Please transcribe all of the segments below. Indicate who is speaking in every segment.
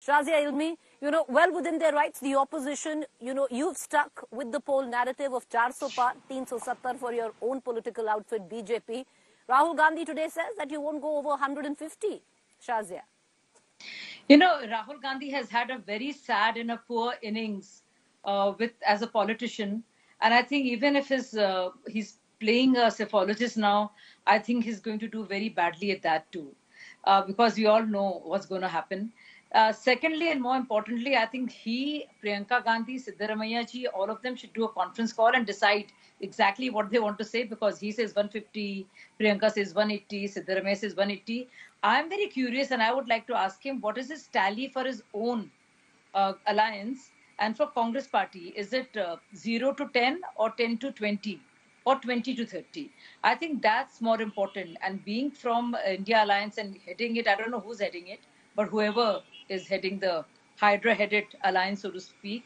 Speaker 1: Shazia Ilmi, well within their rights, the opposition, you've stuck with the poll narrative of 400 par, 370 for your own political outfit, BJP. Rahul Gandhi today says that you won't go over 150, Shazia.
Speaker 2: Rahul Gandhi has had a very sad and a poor innings as a politician. And I think even if he's playing a psephologist now, I think he's going to do very badly at that too. Because we all know what's going to happen. Secondly, and more importantly, I think Priyanka Gandhi, Siddaramaiah ji, all of them should do a conference call and decide exactly what they want to say, because he says 150, Priyanka says 180, Siddaramaiah says 180. I'm very curious, and I would like to ask him, what is his tally for his own alliance and for Congress party? Is it 0 to 10 or 10 to 20? Or 20 to 30. I think that's more important. And being from India Alliance and heading it, I don't know who's heading it, but whoever is heading the Hydra-headed alliance, so to speak,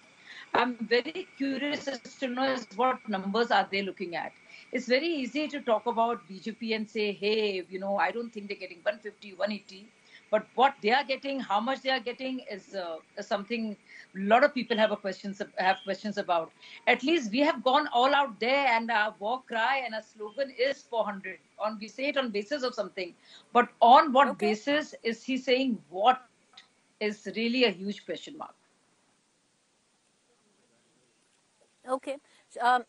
Speaker 2: I'm very curious as to know what numbers are they looking at. It's very easy to talk about BJP and say, hey, I don't think they're getting 150, 180. But what they are getting, how much they are getting is something a lot of people have questions about. At least we have gone all out there, and our war cry and our slogan is 400. We say it on basis of something. But on what basis is he saying what is really a huge question mark.
Speaker 1: Okay.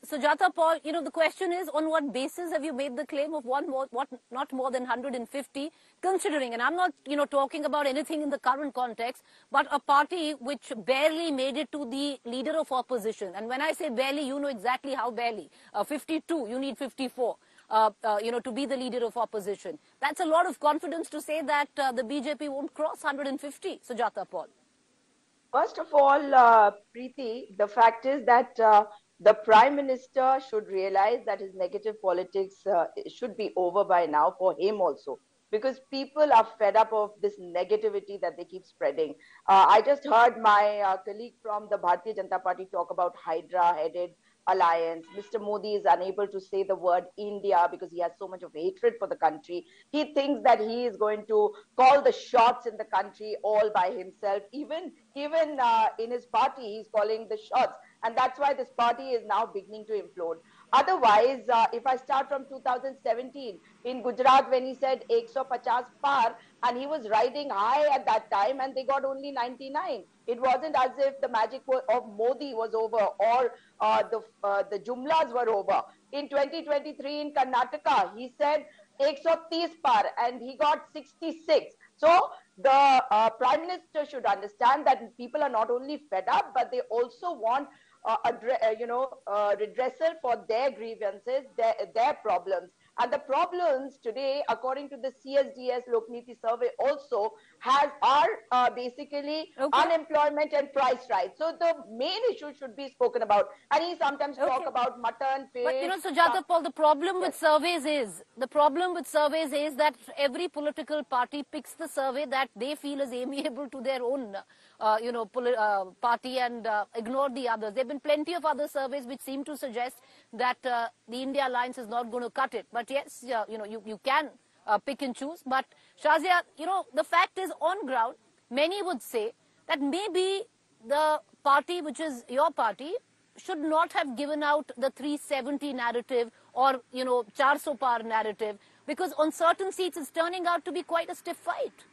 Speaker 1: Sujata Paul, the question is, on what basis have you made the claim of not more than 150, considering, and I'm not, talking about anything in the current context, but a party which barely made it to the leader of opposition. And when I say barely, you know exactly how barely. 52, you need 54. To be the leader of opposition. That's a lot of confidence to say that the BJP won't cross 150, Sujata Paul.
Speaker 3: First of all, Preeti, the fact is that the Prime Minister should realize that his negative politics should be over by now for him also, because people are fed up of this negativity that they keep spreading. I just heard my colleague from the Bharatiya Janata Party talk about Hydra-headed alliance. Mr. Modi is unable to say the word India because he has so much of hatred for the country. He thinks that he is going to call the shots in the country all by himself. Even in his party, he's calling the shots. And that's why this party is now beginning to implode. Otherwise, if I start from 2017, in Gujarat, when he said 150 par, and he was riding high at that time, and they got only 99. It wasn't as if the magic of Modi was over, or the Jumlas were over. In 2023 in Karnataka, he said 130 par, and he got 66. So the Prime Minister should understand that people are not only fed up, but they also want redressal for their grievances, their problems. And the problems today, according to the CSDS Lokniti survey, also are basically unemployment and price rise. So the main issue should be spoken about. And he sometimes talk about mutton, fish.
Speaker 1: But Sujata Paul, the problem with surveys is that every political party picks the survey that they feel is amiable to their own party and ignore the others. There have been plenty of other surveys which seem to suggest that the India Alliance is not going to cut it. But yes, you can pick and choose. But Shazia, the fact is, on ground, many would say that maybe the party, which is your party, should not have given out the 370 narrative or, 400 par narrative, because on certain seats it's turning out to be quite a stiff fight.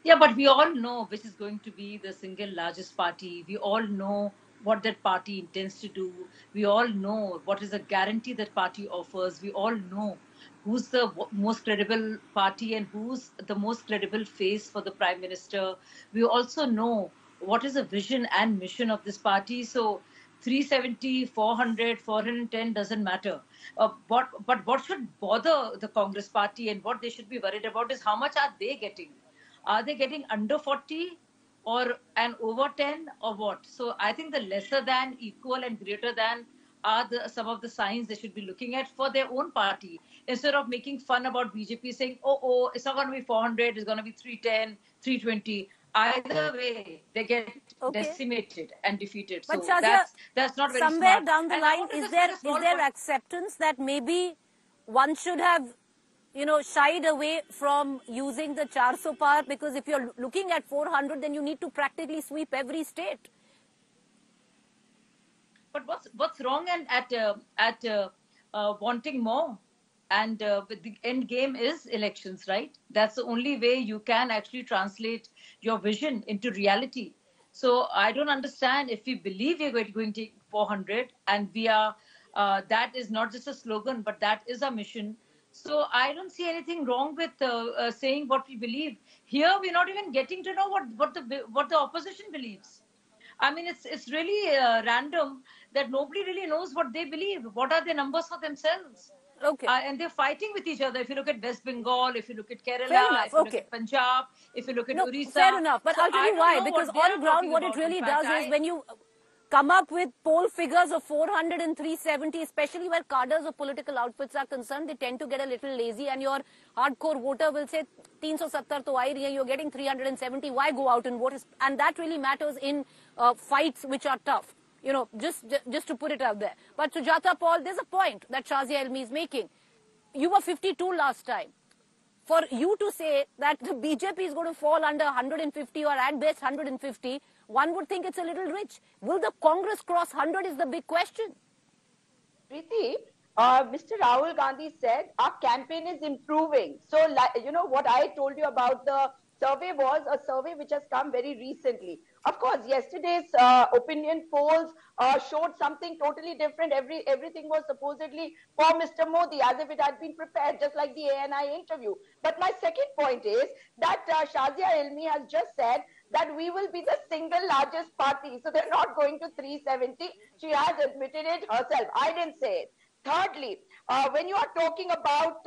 Speaker 2: Yeah, but we all know which is going to be the single largest party. We all know what that party intends to do. We all know what is the guarantee that party offers. We all know who's the most credible party and who's the most credible face for the Prime Minister. We also know what is the vision and mission of this party. So 370, 400, 410 doesn't matter. But what should bother the Congress party and what they should be worried about is how much are they getting? Are they getting under 40 or an over 10 or what? So I think the lesser than, equal and greater than are some of the signs they should be looking at for their own party. Instead of making fun about BJP saying, oh, it's not going to be 400, it's going to be 310, 320. Either way, they get decimated and defeated.
Speaker 1: But
Speaker 2: so
Speaker 1: Shazia,
Speaker 2: that's not very
Speaker 1: somewhere
Speaker 2: smart.
Speaker 1: down the line, is there acceptance that maybe one should have shied away from using the 400 par, because if you're looking at 400, then you need to practically sweep every state.
Speaker 2: But what's wrong at wanting more? And the end game is elections, right? That's the only way you can actually translate your vision into reality. So I don't understand, if we believe we're going to take 400 and we are, that is not just a slogan, but that is our mission. So I don't see anything wrong with saying what we believe. Here, we're not even getting to know what the opposition believes. I mean, it's really random that nobody really knows what they believe. What are their numbers for themselves?
Speaker 1: Okay.
Speaker 2: And they're fighting with each other. If you look at West Bengal, if you look at Kerala,
Speaker 1: Fair enough.
Speaker 2: if you look
Speaker 1: Okay.
Speaker 2: at Punjab, if you look at Orissa.
Speaker 1: Fair enough. But I'll tell you why. Because
Speaker 2: what
Speaker 1: on ground, what it really does is when you come up with poll figures of 400 and 370, especially where cadres of political outfits are concerned, they tend to get a little lazy, and your hardcore voter will say 370 to aa rahi hai, you're getting 370, why go out and vote? And that really matters in fights which are tough, just to put it out there. But Sujata Paul, there's a point that Shazia Elmi is making. You were 52 last time. For you to say that the BJP is going to fall under 150 or at best 150, one would think it's a little rich. Will the Congress cross 100 is the big question.
Speaker 3: Preeti, Mr. Rahul Gandhi said our campaign is improving. So, what I told you about the survey was a survey which has come very recently. Of course, yesterday's opinion polls showed something totally different. Everything was supposedly for Mr. Modi, as if it had been prepared, just like the ANI interview. But my second point is that Shazia Elmi has just said that we will be the single largest party. So they're not going to 370. She has admitted it herself. I didn't say it. Thirdly, when you are talking about,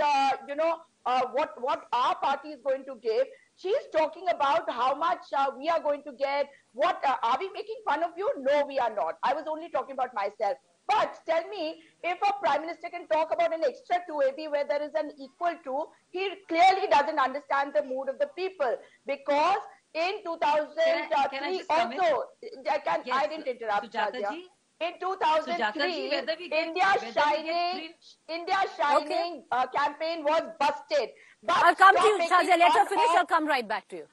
Speaker 3: what our party is going to give, she's talking about how much we are going to get. What are we making fun of you? No, we are not. I was only talking about myself. But tell me, if a prime minister can talk about an extra 2 AB where there is an equal to, he clearly doesn't understand the mood of the people. Because in 2003 also, I didn't interrupt, Shazia. In 2003, India's Shining campaign was busted. But
Speaker 1: I'll come to you, Shazia. Let her finish. I'll come right back to you.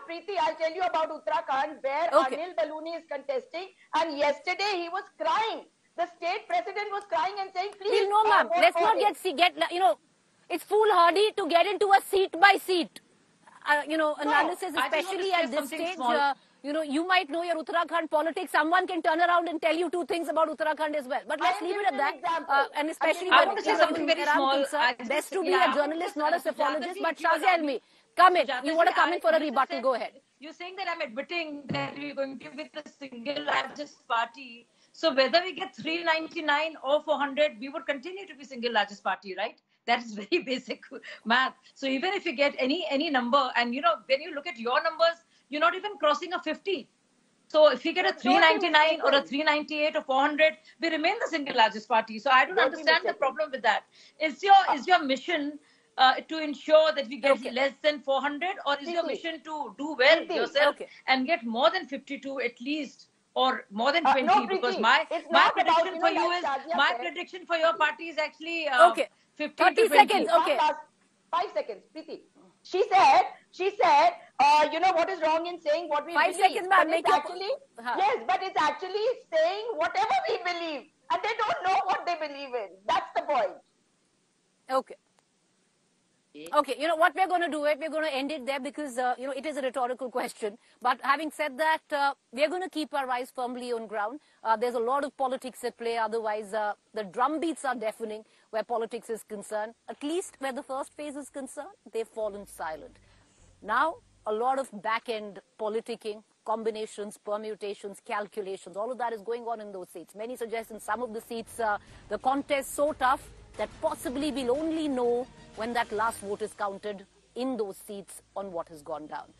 Speaker 3: Preeti, I'll tell you about Uttarakhand, where Anil Baluni is contesting, and yesterday he was crying. The state president was crying and saying, please.
Speaker 1: No, ma'am. Let's not it's foolhardy to get into a seat by seat, analysis, especially at this stage. You might know your Uttarakhand politics. Someone can turn around and tell you two things about Uttarakhand as well. But let's leave it at that. And especially when concerned, best to be a journalist, not a psephologist. But Shazia Elmi, come in. You want to come in for a rebuttal? Go ahead.
Speaker 2: You're saying that I'm admitting that we're going to be the single largest party. So whether we get 399 or 400, we would continue to be single largest party, right? That is very basic math. So even if you get any number, and when you look at your numbers, you're not even crossing a 50. So if you get a 399 or a 398 or 400, we remain the single largest party. So I don't understand the problem with that. Is your mission to ensure that we get less than 400, or is your mission to do well yourself and get more than 52 at least, or more than 20?
Speaker 3: No,
Speaker 2: because my prediction for you is prediction for your party is actually 50
Speaker 1: 30
Speaker 2: to 20.
Speaker 1: seconds. Okay.
Speaker 3: 5 seconds, Preeti. She said, what is wrong in saying what we
Speaker 1: 5
Speaker 3: believe?
Speaker 1: seconds, ma'am.
Speaker 3: Yes, but it's actually saying whatever we believe. And they don't know what they believe in. That's the point.
Speaker 1: Okay. Okay, what we're going to do, we're going to end it there because, it is a rhetorical question. But having said that, we're going to keep our eyes firmly on ground. There's a lot of politics at play. Otherwise, the drumbeats are deafening where politics is concerned. At least where the first phase is concerned, they've fallen silent. Now, a lot of back-end politicking, combinations, permutations, calculations, all of that is going on in those seats. Many suggest in some of the seats, the contest so tough that possibly we'll only know when that last vote is counted in those seats on what has gone down.